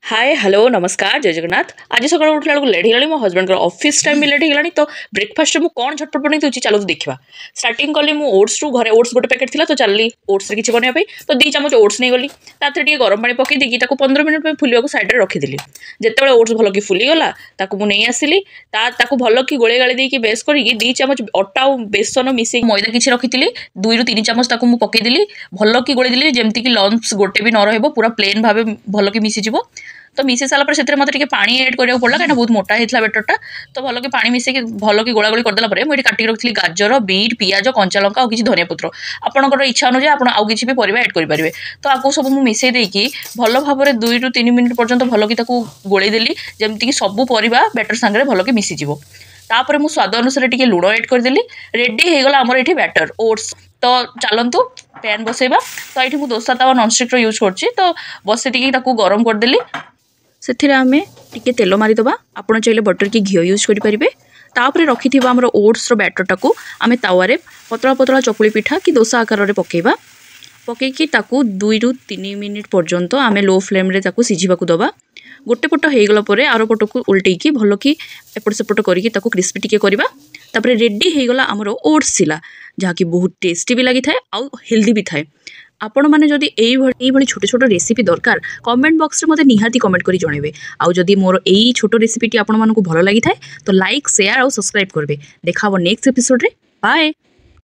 Hi hello नमस्कार जय जगन्नाथ। आज सकाल उठला बेलू लेट हो मो हजबैंड ऑफिस टाइम भी लेट हो तो ब्रेकफास्ट में कौन झटपट बन दूसरी चलो तो देखा। स्टार्टिंग कली ओट्स रु घरे ओट्स गोटे पैकेट थी तो चलली ओट्स किसी बनवाई तो 2 चामच ओट्स नहीं गली टी गरम पानी पकई दी 15 मिनट फुलवा को सैड्रे रखीदी। जिते ओट्स भल कि फुलीगला मुझे आसली भल कि गोले गाड़ी देकी बेस कर 2 चामच अटा और बेसन मिसे मैदा किसी रखी 2 ରୁ 3 चामच पकईदेली भल कि गोलेदेली जमती कि लम्स गोटे भी न रहा पूरा प्लेन भाव भल कि मिसीज तो मिसे सारा से मतलब पानी एड करा पड़ा कहीं बहुत मोटा होता बेटरटा तो भल कि पानी मिसेक भल कि गोला गोली करदेला मुझे काटिक रखी गाजर बीट पियाज कंचा लंका और किसी धनिया पत्र आपंकर इच्छा अनुसार आप किसी भी परिवा एड करेंगे। तो आपको सब मुझे मिसई देकी भल भाव 2 ରୁ 3 मिनट पर्यंत भल कि गोले देली जमती कि सब परिवा बैटर सांगे भल कि मिसीज। तापर मु स्वाद अनुसार टी लुण एड करदेली रेडी हो गला आमर ये बैटर ओट्स। तो चलतु पैन बसैबा तो ये मुझे दोसा तवा नॉनस्टिक यूज कर बस गरम करदेली से आम टे तेल मारिदे आपड़ चाहिए बटर की घी यूज करेंगे। तापर रखी आम ओट्स बैटर टाक आम तावे पतला पतला चकुली पिठा कि दोसा आकार में पकेबा पकईकी 2 ରୁ 3 मिनिट पर्यंत आम लो फ्लेम रे सीझा दबा। गोटे पट हो गला आर पट को उल्टेकी भल कि एपट सेपट करके क्रिस्पी टिके करवा। तापर रेडी हो गला आमर ओट्स थिला जहाँकि बहुत टेस्टी भी लगी थाए आउ हेल्दी भी थाए। आपण मैंने जदि ये छोट छोट रेसिपी दरकार कमेंट बॉक्स रे मते निहाती कमेंट करी जणेबे। आउ जदि मोर एई छोट रेसिपीटी आपण मानकु भल लागि थाए तो लाइक शेयर और सब्सक्राइब करबे। देखा नेक्स्ट एपिसोड रे बाय।